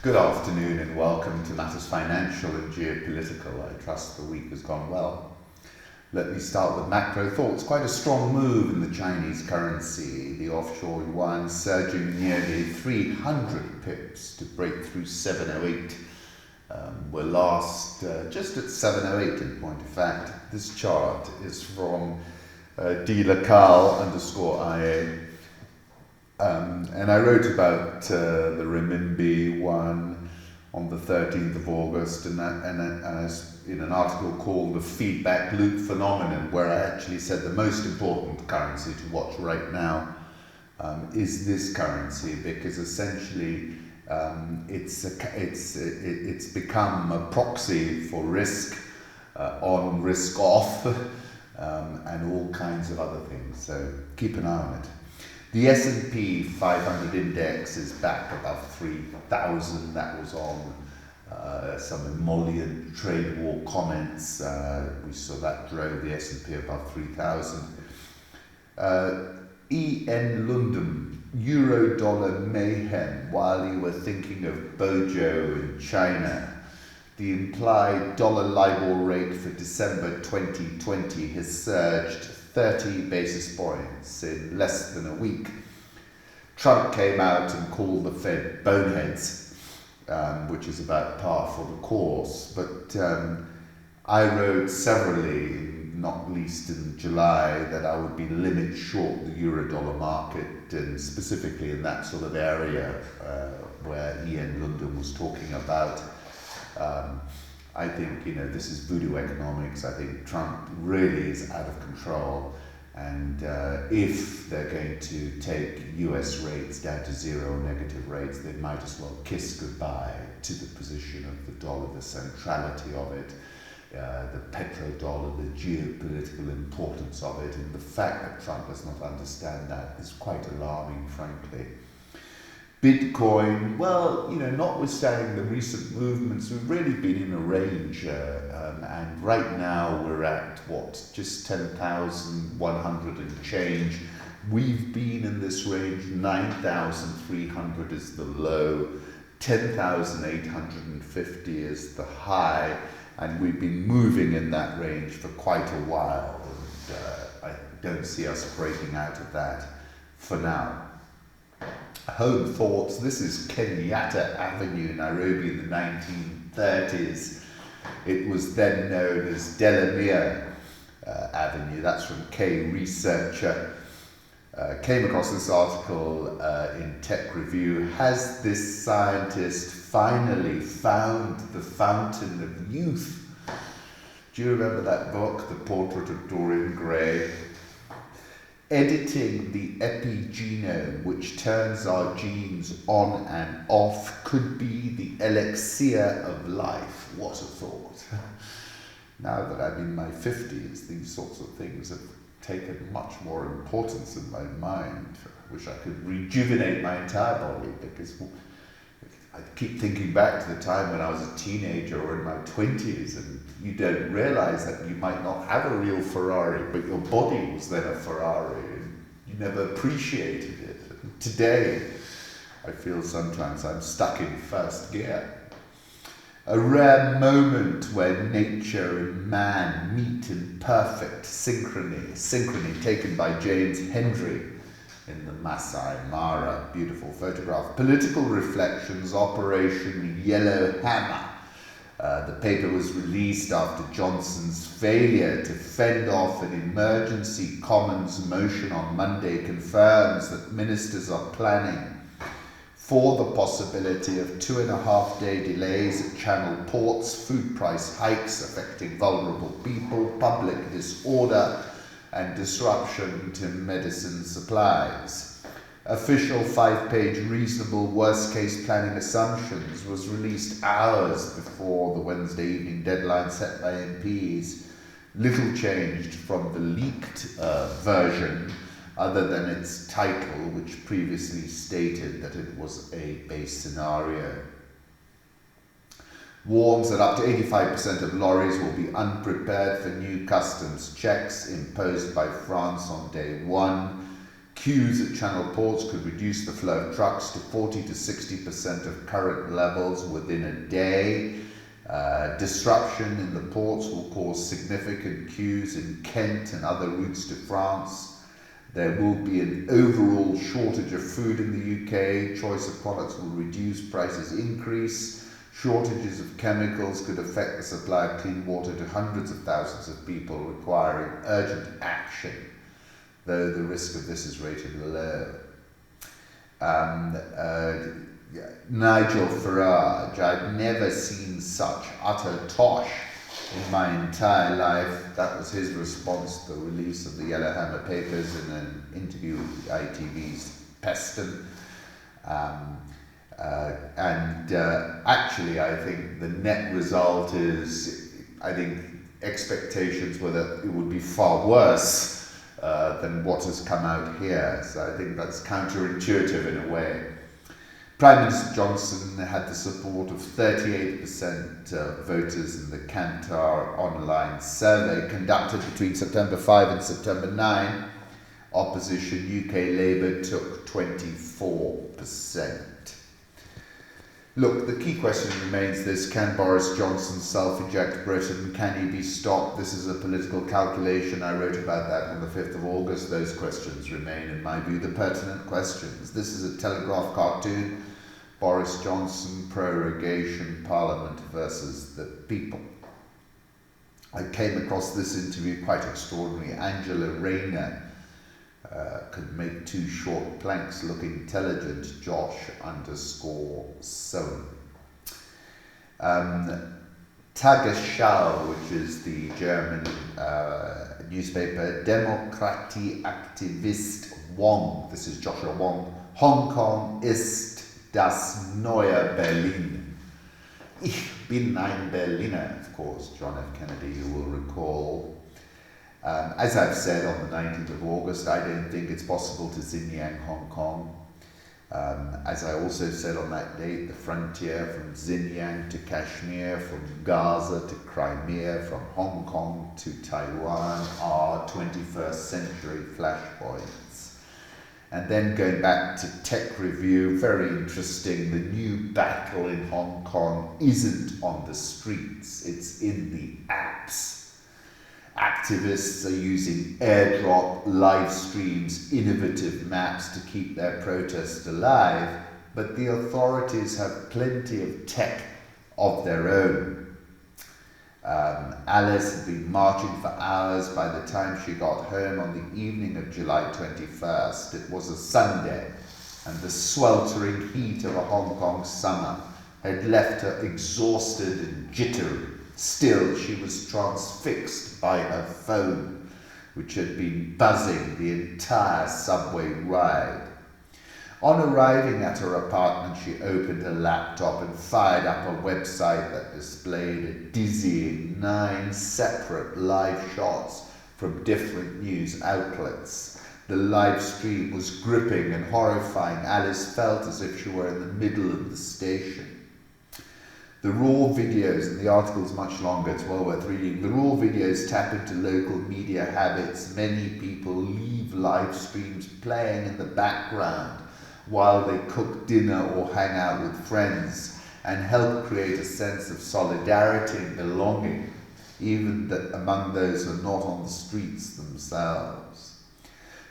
Good afternoon and welcome to Matters Financial and Geopolitical. I trust the week has gone well. Let me start with macro thoughts. Quite a strong move in the Chinese currency. The offshore yuan surging nearly 300 pips to break through 708. We're last just at 708 in point of fact. This chart is from dlocal_ia. And I wrote about the renminbi one on the 13th of August, and in an article called The Feedback Loop Phenomenon, where I actually said the most important currency to watch right now is this currency, because essentially it's become a proxy for risk on, risk off, and all kinds of other things. So keep an eye on it. The S&P 500 index is back above 3,000. That was on some emollient trade war comments. We saw that drove the S&P above 3,000. EN London, Euro dollar mayhem. While you were thinking of Bojo in China, the implied dollar LIBOR rate for December 2020 has surged 30 basis points in less than a week. Trump came out and called the Fed boneheads, which is about par for the course. But I wrote severally, not least in July, that I would be limit short the euro-dollar market, and specifically in that sort of area where Ian London was talking about. I think, this is voodoo economics. I think Trump really is out of control. And if they're going to take US rates down to zero, negative rates, they might as well kiss goodbye to the position of the dollar, the centrality of it, the petrodollar, the geopolitical importance of it. And the fact that Trump does not understand that is quite alarming, frankly. Bitcoin, well, notwithstanding the recent movements, we've really been in a range, and right now we're at, just 10,100 and change. We've been in this range. 9,300 is the low, 10,850 is the high, and we've been moving in that range for quite a while, and I don't see us breaking out of that for now. Home thoughts. This is Kenyatta Avenue, Nairobi in the 1930s. It was then known as Delamere Avenue. That's from K Researcher. Came across this article in Tech Review. Has this scientist finally found the fountain of youth? Do you remember that book, The Portrait of Dorian Gray? Editing the epigenome, which turns our genes on and off, could be the elixir of life. What a thought. Now that I'm in my 50s, these sorts of things have taken much more importance in my mind. I wish I could rejuvenate my entire body, because I keep thinking back to the time when I was a teenager or in my 20s, and you don't realize that you might not have a real Ferrari, but your body was then a Ferrari, and you never appreciated it. And today, I feel sometimes I'm stuck in first gear. A rare moment where nature and man meet in perfect synchrony taken by James Hendry in the Masai Mara. Beautiful photograph. Political reflections, Operation Yellowhammer. The paper was released after Johnson's failure to fend off an emergency Commons motion on Monday confirms that ministers are planning for the possibility of 2.5-day delays at Channel ports, food price hikes affecting vulnerable people, public disorder, and disruption to medicine supplies. Official 5-page reasonable worst-case planning assumptions was released hours before the Wednesday evening deadline set by MPs. Little changed from the leaked version, other than its title, which previously stated that it was a base scenario. Warns that up to 85% of lorries will be unprepared for new customs checks imposed by France on day one. Queues at channel ports could reduce the flow of trucks to 40 to 60% of current levels within a day. Disruption in the ports will cause significant queues in Kent and other routes to France. There will be an overall shortage of food in the UK. Choice of products will reduce, prices increase. Shortages of chemicals could affect the supply of clean water to hundreds of thousands of people, requiring urgent action, though the risk of this is rated low. Nigel Farage, I've never seen such utter tosh in my entire life. That was his response to the release of the Yellowhammer papers in an interview with ITV's Peston. Actually, I think the net result is, I think expectations were that it would be far worse than what has come out here. So I think that's counterintuitive in a way. Prime Minister Johnson had the support of 38% of voters in the Kantar online survey conducted between September 5 and September 9. Opposition UK Labour took 24%. Look, the key question remains this: can Boris Johnson self-eject Britain? Can he be stopped? This is a political calculation. I wrote about that on the 5th of August. Those questions remain, in my view, the pertinent questions. This is a Telegraph cartoon. Boris Johnson, prorogation, Parliament versus the people. I came across this interview quite extraordinary. Angela Rayner could make two short planks look intelligent. Josh_Sohn. Tagesschau, which is the German newspaper, Demokratie Aktivist Wong, this is Joshua Wong, Hong Kong ist das neue Berlin. Ich bin ein Berliner, of course, John F. Kennedy, you will recall. As I've said on the 19th of August, I don't think it's possible to Xinjiang, Hong Kong. As I also said on that date, the frontier from Xinjiang to Kashmir, from Gaza to Crimea, from Hong Kong to Taiwan are 21st century flashpoints. And then going back to Tech Review, very interesting, the new battle in Hong Kong isn't on the streets, it's in the apps. Activists are using Airdrop, live streams, innovative maps to keep their protest alive, but the authorities have plenty of tech of their own. Alice had been marching for hours by the time she got home on the evening of July 21st. It was a Sunday, and the sweltering heat of a Hong Kong summer had left her exhausted and jittery. Still, she was transfixed by her phone, which had been buzzing the entire subway ride. On arriving at her apartment, she opened her laptop and fired up a website that displayed a dizzying 9 separate live shots from different news outlets. The live stream was gripping and horrifying. Alice felt as if she were in the middle of the station. The raw videos, and the article is much longer, it's well worth reading. The raw videos tap into local media habits. Many people leave live streams playing in the background while they cook dinner or hang out with friends, and help create a sense of solidarity and belonging, even among those who are not on the streets themselves.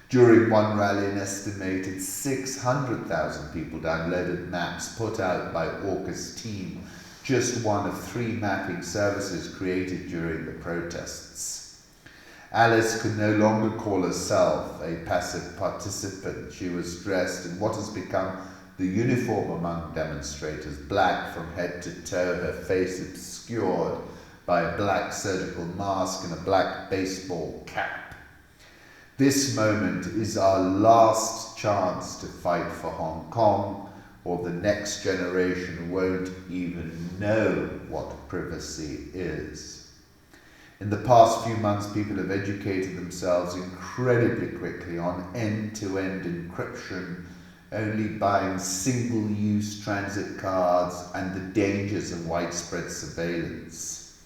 During one rally, an estimated 600,000 people downloaded maps put out by Orca's team, just one of 3 mapping services created during the protests. Alice could no longer call herself a passive participant. She was dressed in what has become the uniform among demonstrators, black from head to toe, her face obscured by a black surgical mask and a black baseball cap. This moment is our last chance to fight for Hong Kong, or the next generation won't even know what privacy is. In the past few months, people have educated themselves incredibly quickly on end-to-end encryption, only buying single-use transit cards, and the dangers of widespread surveillance.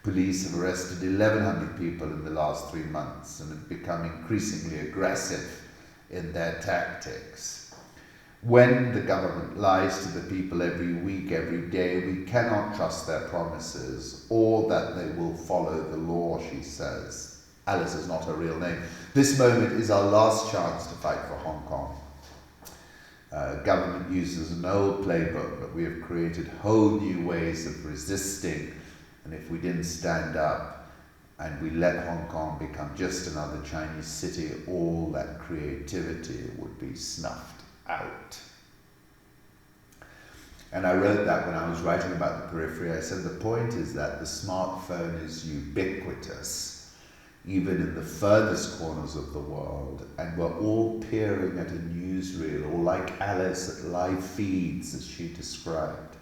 Police have arrested 1,100 people in the last 3 months and have become increasingly aggressive in their tactics. When the government lies to the people every week, every day, we cannot trust their promises or that they will follow the law, she says. Alice is not her real name. This moment is our last chance to fight for Hong Kong. Government uses an old playbook, but we have created whole new ways of resisting. And if we didn't stand up and we let Hong Kong become just another Chinese city, all that creativity would be snuffed out. And I wrote that when I was writing about the periphery. I said the point is that the smartphone is ubiquitous, even in the furthest corners of the world, and we're all peering at a newsreel, or like Alice at live feeds, as she described.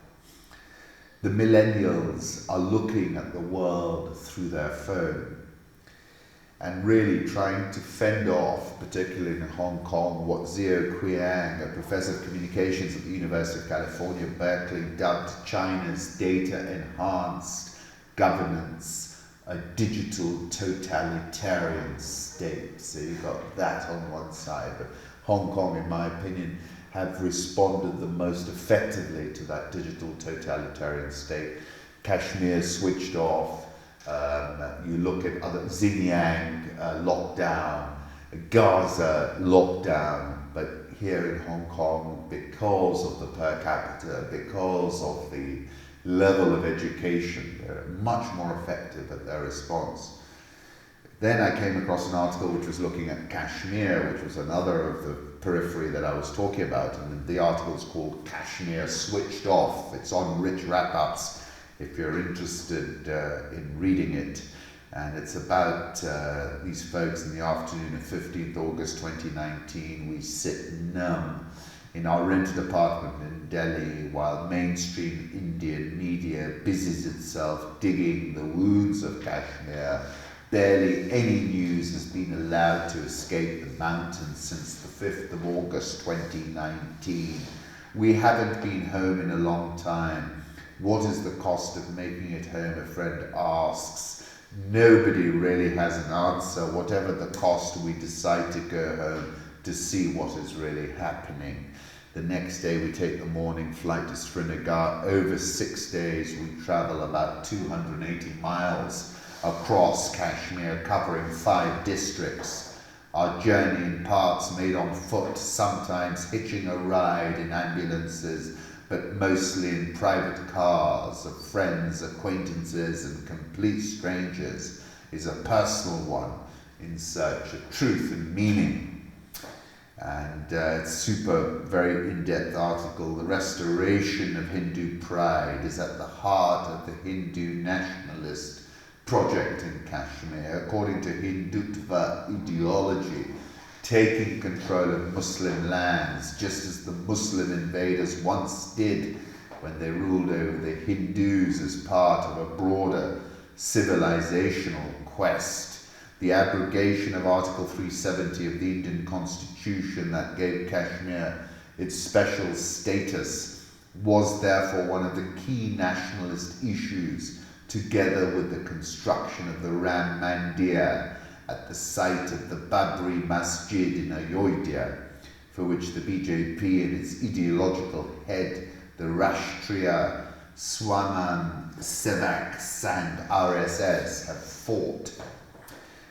The millennials are looking at the world through their phone and really trying to fend off, particularly in Hong Kong, what Qiang, a professor of communications at the University of California, Berkeley, dubbed China's data-enhanced governance, a digital totalitarian state. So you've got that on one side, but Hong Kong, in my opinion, have responded the most effectively to that digital totalitarian state. Kashmir switched off. You look at other Xinjiang lockdown, Gaza lockdown, but here in Hong Kong, because of the per capita, because of the level of education, they're much more effective at their response. Then I came across an article which was looking at Kashmir, which was another of the periphery that I was talking about, and the article is called Kashmir Switched Off. It's on Rich Wrap-Ups if you're interested in reading it. And it's about these folks in the afternoon of 15th August 2019. We sit numb in our rented apartment in Delhi while mainstream Indian media busies itself digging the wounds of Kashmir. Barely any news has been allowed to escape the mountains since the 5th of August 2019. We haven't been home in a long time. What is the cost of making it home, a friend asks. Nobody really has an answer. Whatever the cost, we decide to go home to see what is really happening. The next day we take the morning flight to Srinagar. Over 6 days we travel about 280 miles across Kashmir, covering 5 districts. Our journey in parts made on foot, sometimes hitching a ride in ambulances, but mostly in private cars of friends, acquaintances, and complete strangers, is a personal one in search of truth and meaning. And it's super, very in-depth article. The restoration of Hindu pride is at the heart of the Hindu nationalist project in Kashmir. According to Hindutva ideology, taking control of Muslim lands, just as the Muslim invaders once did when they ruled over the Hindus as part of a broader civilizational quest. The abrogation of Article 370 of the Indian Constitution that gave Kashmir its special status was therefore one of the key nationalist issues, together with the construction of the Ram Mandir at the site of the Babri Masjid in Ayodhya, for which the BJP and its ideological head, the Rashtriya, Swayamsevak and RSS, have fought.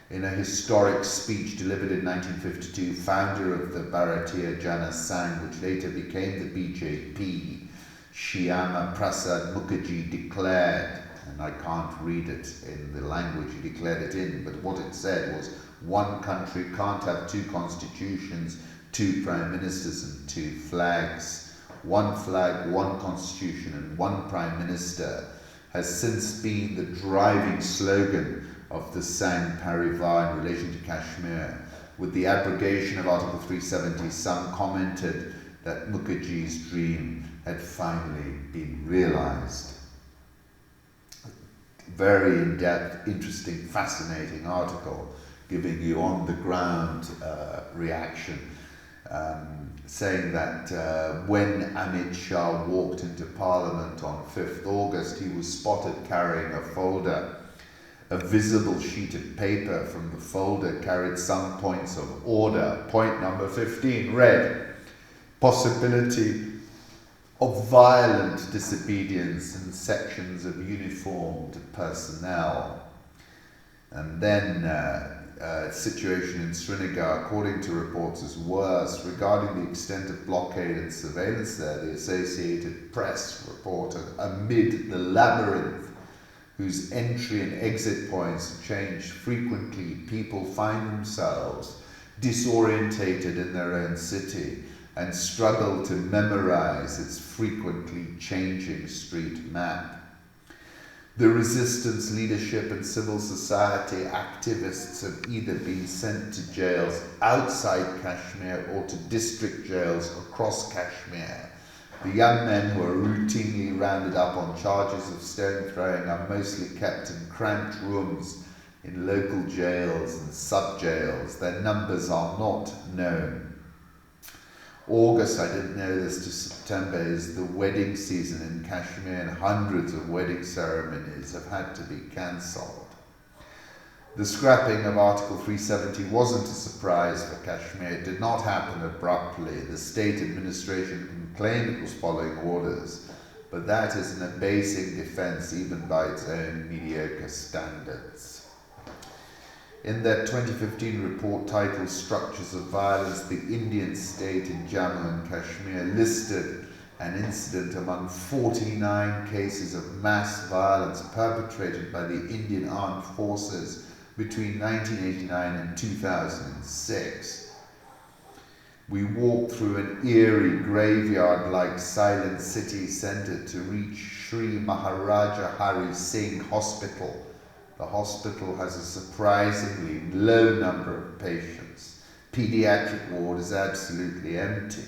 In a historic speech delivered in 1952, founder of the Bharatiya Janata Party, which later became the BJP, Shyama Prasad Mukherjee declared, and I can't read it in the language he declared it in, but what it said was, one country can't have 2 constitutions, 2 prime ministers and 2 flags. One flag, one constitution and one prime minister has since been the driving slogan of the Sangh Parivar in relation to Kashmir. With the abrogation of Article 370, some commented that Mukherjee's dream had finally been realized. Very in-depth, interesting, fascinating article, giving you on-the-ground reaction, saying that when Amit Shah walked into Parliament on 5th August, he was spotted carrying a folder A visible sheet of paper from the folder carried some points of order. Point number 15 read, possibility of violent disobedience in sections of uniformed personnel. And then situation in Srinagar, according to reports, is worse. Regarding the extent of blockade and surveillance there, the Associated Press reported, amid the labyrinth whose entry and exit points change frequently, people find themselves disorientated in their own city and struggle to memorize its frequently changing street map. The resistance leadership and civil society activists have either been sent to jails outside Kashmir or to district jails across Kashmir. The young men who are routinely rounded up on charges of stone throwing are mostly kept in cramped rooms in local jails and sub-jails. Their numbers are not known. August, I didn't know this, to September is the wedding season in Kashmir, and hundreds of wedding ceremonies have had to be cancelled. The scrapping of Article 370 wasn't a surprise for Kashmir. It did not happen abruptly. The state administration can claim it was following orders, but that is an abasing defense even by its own mediocre standards. In their 2015 report titled Structures of Violence, the Indian state in Jammu and Kashmir listed an incident among 49 cases of mass violence perpetrated by the Indian Armed Forces between 1989 and 2006. We walked through an eerie graveyard-like silent city centre to reach Shri Maharaja Hari Singh Hospital. The hospital has a surprisingly low number of patients. Pediatric ward is absolutely empty.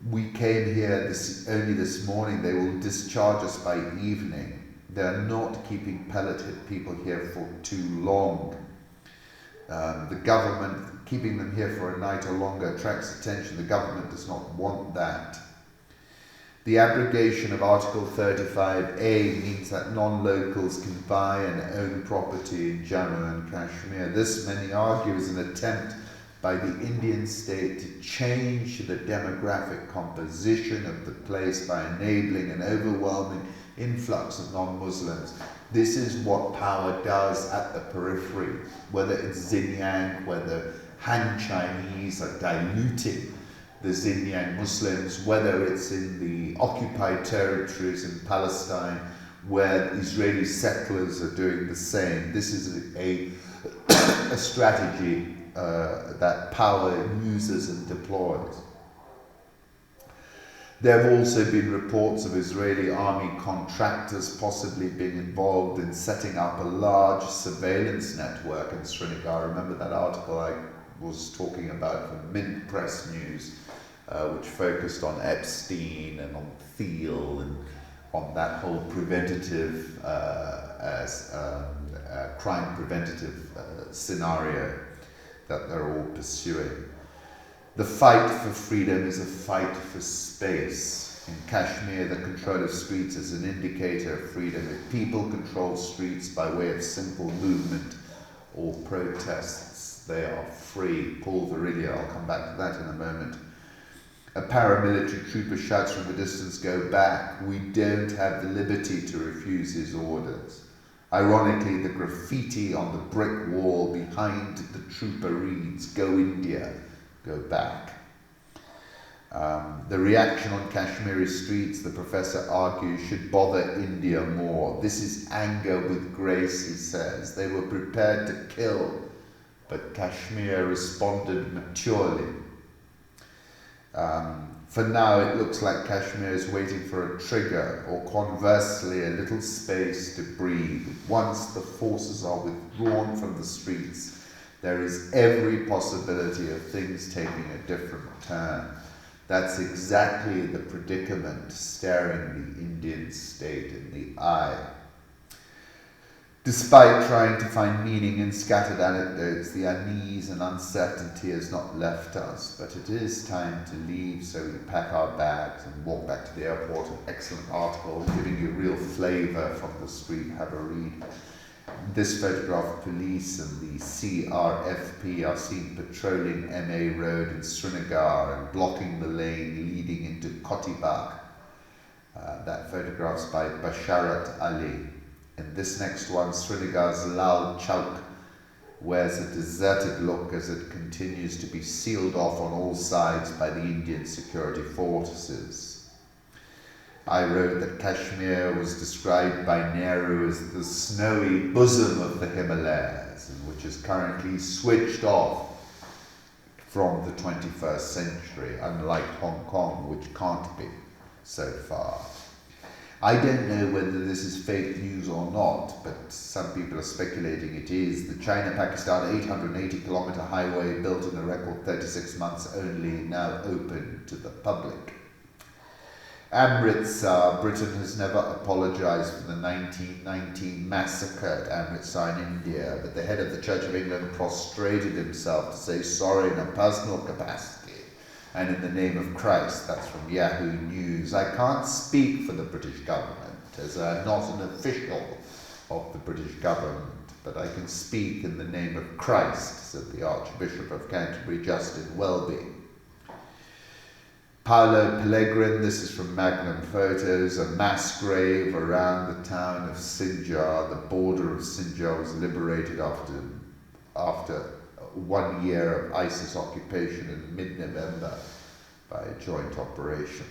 We came here only this morning. They will discharge us by evening. They're not keeping pelleted people here for too long. The government, keeping them here for a night or longer, attracts attention. The government does not want that. The abrogation of Article 35A means that non-locals can buy and own property in Jammu and Kashmir. This, many argue, is an attempt by the Indian state to change the demographic composition of the place by enabling an overwhelming influx of non-Muslims. This is what power does at the periphery, whether it's Xinjiang, whether Han Chinese are diluting the Xinjiang Muslims, whether it's in the occupied territories in Palestine, where Israeli settlers are doing the same. This is a strategy that power uses and deploys. There have also been reports of Israeli army contractors possibly being involved in setting up a large surveillance network in Srinagar. Remember that article I was talking about from Mint Press News, which focused on Epstein and on Thiel and on that whole preventative, crime preventative scenario that they're all pursuing. The fight for freedom is a fight for space. In Kashmir, the control of streets is an indicator of freedom. If people control streets by way of simple movement or protests, they are free. Paul Virilio, I'll come back to that in a moment. A paramilitary trooper shouts from a distance, "Go back. We don't have the liberty to refuse his orders." Ironically, the graffiti on the brick wall behind the trooper reads, "Go India, go back." The reaction on Kashmiri streets, the professor argues, should bother India more. This is anger with grace, he says. They were prepared to kill, but Kashmir responded maturely. For now, it looks like Kashmir is waiting for a trigger, or conversely, a little space to breathe. Once the forces are withdrawn from the streets, there is every possibility of things taking a different turn. That's exactly the predicament staring the Indian state in the eye. Despite trying to find meaning in scattered anecdotes, the unease and uncertainty has not left us, but it is time to leave, so we pack our bags and walk back to the airport. An excellent article giving you real flavour from the street. Have a read. This photograph, police and the CRFP are seen patrolling MA Road in Srinagar and blocking the lane leading into Kotibak. That photograph's by Basharat Ali. In this next one, Srinagar's Lal Chowk wears a deserted look as it continues to be sealed off on all sides by the Indian security forces. I wrote that Kashmir was described by Nehru as the snowy bosom of the Himalayas, and which is currently switched off from the 21st century, unlike Hong Kong, which can't be so far. I don't know whether this is fake news or not, but some people are speculating it is. The China-Pakistan 880-kilometre highway, built in a record 36 months only, now open to the public. Amritsar, Britain has never apologised for the 1919 massacre at Amritsar in India, but the head of the Church of England prostrated himself to say sorry in a personal capacity. And in the name of Christ. That's from Yahoo News. I can't speak for the British government, as I'm not an official of the British government, but I can speak in the name of Christ, said the Archbishop of Canterbury, Justin Welby. Paolo Pellegrin, this is from Magnum Photos, a mass grave around the town of Xinjiang. The border of Xinjiang was liberated after 1 year of ISIS occupation in mid-November by a joint operation.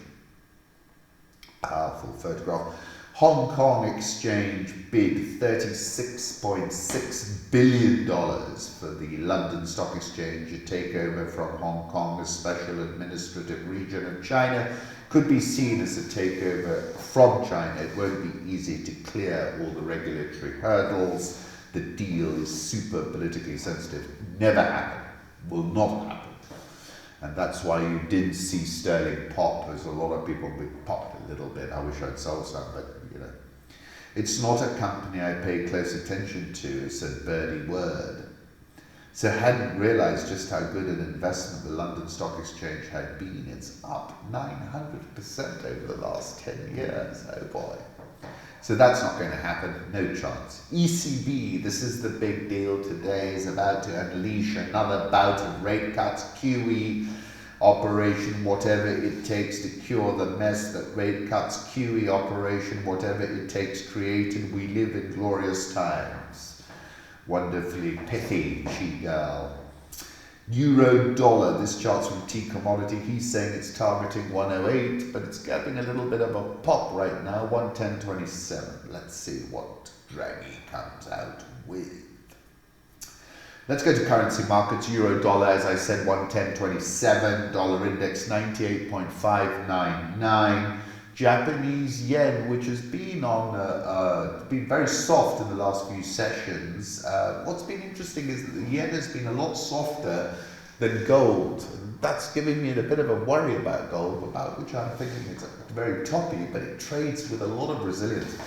Powerful photograph. Hong Kong Exchange bid $36.6 billion for the London Stock Exchange. A takeover from Hong Kong as special administrative region of China could be seen as a takeover from China. It won't be easy to clear all the regulatory hurdles. The deal is super politically sensitive. Never happen. Will not happen. And that's why you did see sterling pop, as a lot of people popped a little bit. I wish I'd sold some, but you know. It's not a company I pay close attention to, said Bernie Word. So I hadn't realised just how good an investment the London Stock Exchange had been. It's up 900% over the last 10 years. Oh boy. So that's not going to happen, no chance. ECB, this is the big deal today, is about to unleash another bout of rate cuts. QE, Operation Whatever It Takes to Cure the Mess that rate cuts. QE, Operation Whatever It Takes created. We live in glorious times. Wonderfully pithy, she girl. Euro dollar, this chart's from T Commodity. He's saying it's targeting 108, but it's getting a little bit of a pop right now, 110.27. Let's see what Draghi comes out with. Let's go to currency markets. Euro dollar, as I said, 110.27. Dollar index 98.599. Japanese yen, which has been been very soft in the last few sessions. What's been interesting is that the yen has been a lot softer than gold. That's giving me a bit of a worry about gold, about which I'm thinking it's very toppy, but it trades with a lot of resilience.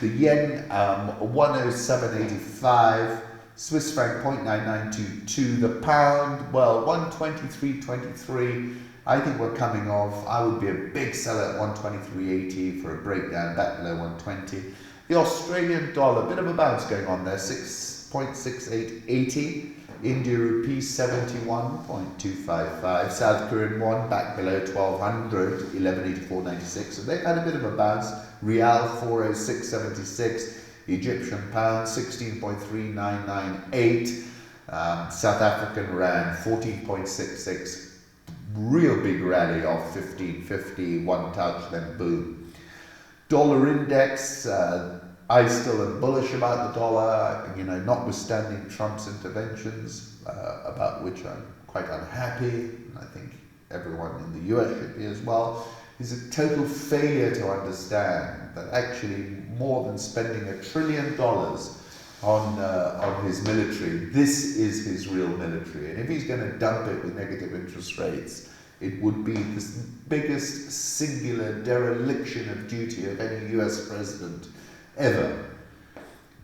The yen, 107.85. Swiss franc 0.9922. The pound, well, 123.23. I think we're coming off. I would be a big seller at 123.80 for a breakdown back below 120. The Australian dollar, bit of a bounce going on there, 6.6880. India rupee 71.255. South Korean won back below 1200, 1184.96. So they've had a bit of a bounce. Rial 406.76. Egyptian pound 16.3998. South African rand 14.66. Real big rally off 15.50, one touch, then boom. Dollar index, I still am bullish about the dollar, you know, notwithstanding Trump's interventions, about which I'm quite unhappy, and I think everyone in the US should be as well. Is a total failure to understand that actually more than spending $1 trillion on his military, this is his real military. And if he's going to dump it with negative interest rates, it would be the biggest singular dereliction of duty of any US president ever.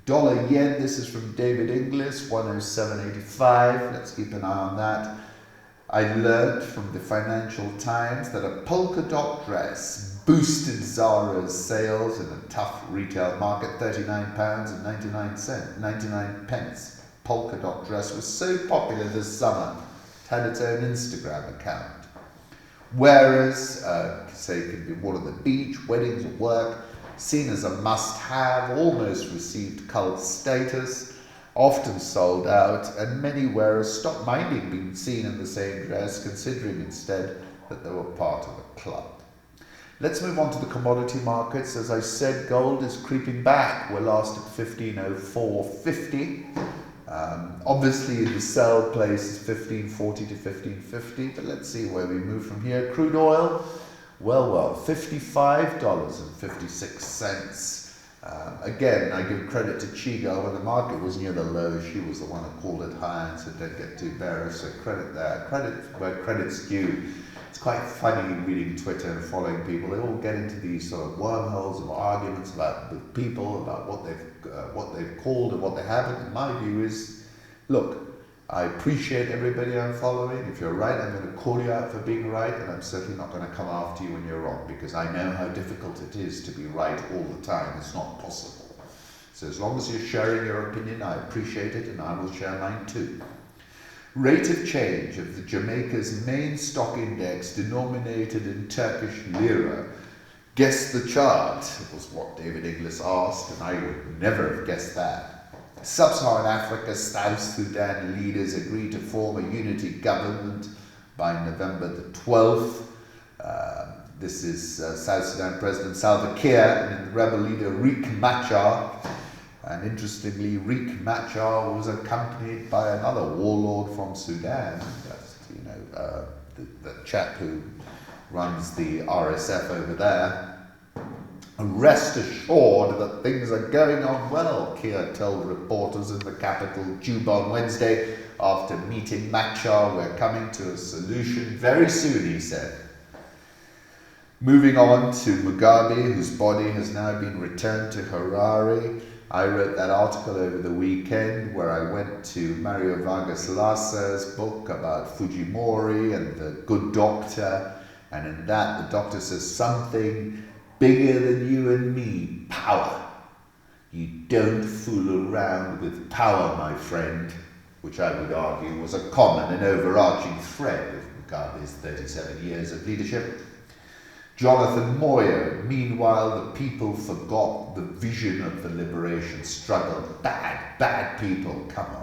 Dollar yen, this is from David Inglis, 107.85. Let's keep an eye on that. I learned from the Financial Times that a polka-dot dress boosted Zara's sales in a tough retail market. £39.99. Polka-dot dress was so popular this summer, it had its own Instagram account. Whereas, say, it could be worn on the beach, weddings, or work, seen as a must-have, almost received cult status, often sold out, and many wearers stopped minding being seen in the same dress, considering instead that they were part of a club. Let's move on to the commodity markets. As I said, gold is creeping back. We're last at 1504.50. Obviously, the sell place is 1540 to 1550, but let's see where we move from here. Crude oil, well, $55.56. Again, I give credit to Qiang. When the market was near the low, she was the one who called it high and said don't get too bearish, so credit there. Credit where credit's due. It's quite funny reading Twitter and following people. They all get into these sort of wormholes of arguments with people about what they've called and what they haven't. And my view is, look, I appreciate everybody I'm following. If you're right, I'm going to call you out for being right, and I'm certainly not going to come after you when you're wrong, because I know how difficult it is to be right all the time. It's not possible. So as long as you're sharing your opinion, I appreciate it, and I will share mine too. Rate of change of the Jamaica's main stock index denominated in Turkish lira. Guess the chart, was what David Inglis asked, and I would never have guessed that. Sub-Saharan Africa, South Sudan leaders agreed to form a unity government by November the 12th. This is South Sudan President Salva Kiir and rebel leader Riek Machar. And interestingly, Riek Machar was accompanied by another warlord from Sudan. That's, the chap who runs the RSF over there. Rest assured that things are going on well, Kiir told reporters in the capital Juba on Wednesday. After meeting Machar, we're coming to a solution very soon, he said. Moving on to Mugabe, whose body has now been returned to Harare. I wrote that article over the weekend where I went to Mario Vargas Llosa's book about Fujimori and the good doctor. And in that, the doctor says something bigger than you and me, power. You don't fool around with power, my friend, which I would argue was a common and overarching thread of Mugabe's 37 years of leadership. Jonathan Moyer, meanwhile, the people forgot the vision of the liberation struggle. Bad people, come on.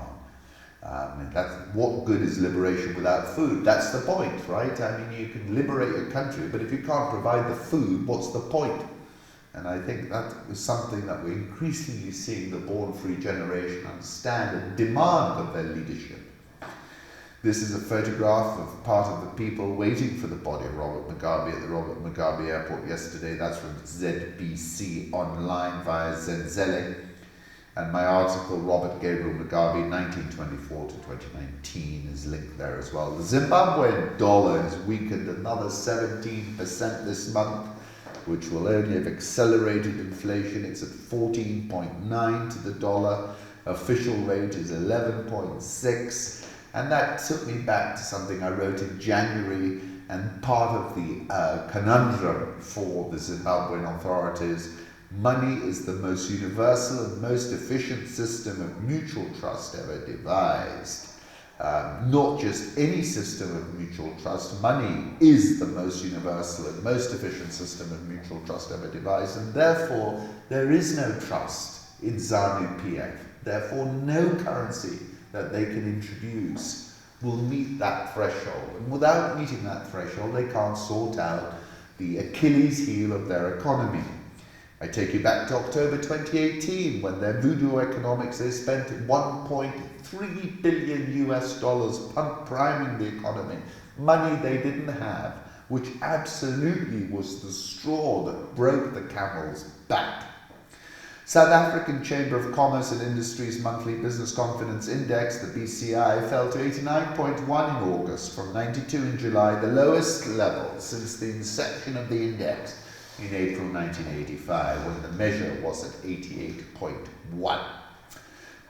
What good is liberation without food? That's the point, right? I mean, you can liberate your country, but if you can't provide the food, what's the point? And I think that is something that we're increasingly seeing the born-free generation understand and demand of their leadership. This is a photograph of part of the people waiting for the body of Robert Mugabe at the Robert Mugabe Airport yesterday. That's from ZBC Online via Zenzele. And my article, Robert Gabriel Mugabe, 1924 to 2019, is linked there as well. The Zimbabwean dollar has weakened another 17% this month, which will only have accelerated inflation. It's at 14.9 to the dollar. Official rate is 11.6. And that took me back to something I wrote in January, and part of the conundrum for the Zimbabwean authorities. Money is the most universal and most efficient system of mutual trust ever devised. Not just any system of mutual trust, money is the most universal and most efficient system of mutual trust ever devised, and therefore there is no trust in ZANU-PF. Therefore no currency that they can introduce will meet that threshold. And without meeting that threshold, they can't sort out the Achilles heel of their economy. I take you back to October 2018, when their voodoo economics, they spent $1.3 billion priming the economy, money they didn't have, which absolutely was the straw that broke the camel's back. South African Chamber of Commerce and Industry's monthly business confidence index, the BCI, fell to 89.1 in August from 92 in July, the lowest level since the inception of the index in April 1985, when the measure was at 88.1.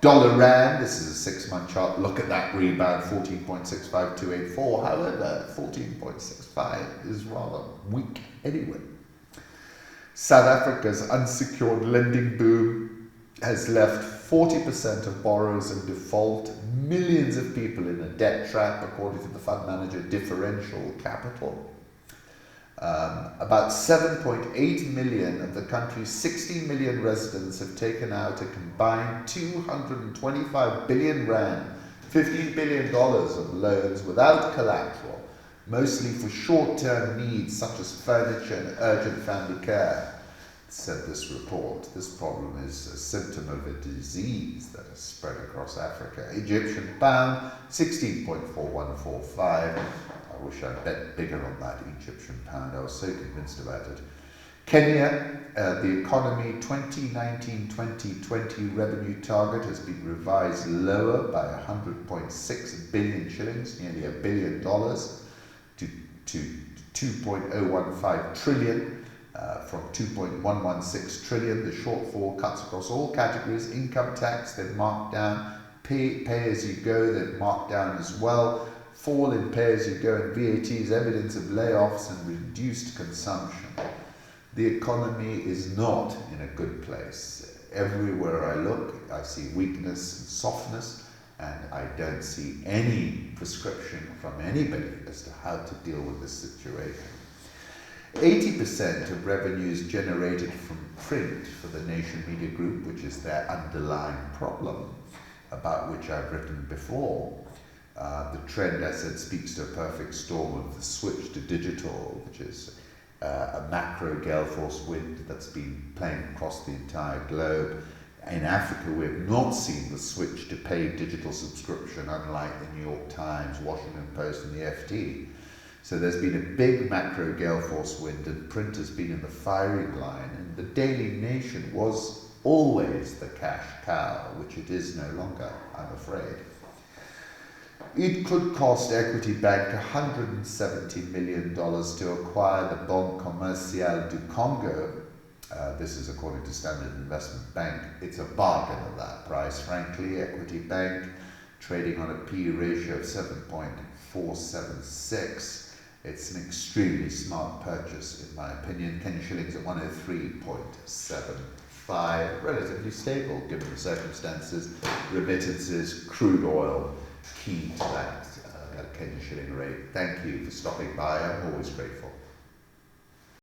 Dollar Rand, this is a 6-month chart, look at that rebound, 14.65284. However, 14.65 is rather weak anyway. South Africa's unsecured lending boom has left 40% of borrowers in default, millions of people in a debt trap, according to the fund manager Differential Capital. About 7.8 million of the country's 60 million residents have taken out a combined 225 billion rand, $15 billion of loans without collateral, mostly for short-term needs such as furniture and urgent family care, said this report. This problem is a symptom of a disease that has spread across Africa. Egyptian pound, 16.4145. I wish I'd bet bigger on that Egyptian pound. I was so convinced about it. Kenya, the economy 2019-2020 revenue target has been revised lower by 100.6 billion shillings, nearly $1 billion, to 2.015 trillion. From 2.116 trillion, the shortfall cuts across all categories. Income tax, they've marked down. Pay as you go, they've marked down as well. Fall in pay as you go and VAT is evidence of layoffs and reduced consumption. The economy is not in a good place. Everywhere I look, I see weakness and softness, and I don't see any prescription from anybody as to how to deal with this situation. 80% of revenues generated from print for the Nation Media Group, which is their underlying problem, about which I've written before. The trend, I said, speaks to a perfect storm of the switch to digital, which is a macro gale force wind that's been playing across the entire globe. In Africa, we have not seen the switch to paid digital subscription, unlike the New York Times, Washington Post, and the FT. So there's been a big macro gale force wind, and print has been in the firing line, and the Daily Nation was always the cash cow, which it is no longer, I'm afraid. It could cost Equity Bank $170 million to acquire the Banque Commerciale du Congo. This is according to Standard Investment Bank. It's a bargain at that price, frankly. Equity Bank trading on a P/E ratio of 7.476. It's an extremely smart purchase, in my opinion. Kenya shillings at 103.75, relatively stable given the circumstances. Remittances, crude oil, key to that Kenya shilling rate. Thank you for stopping by. I'm always grateful.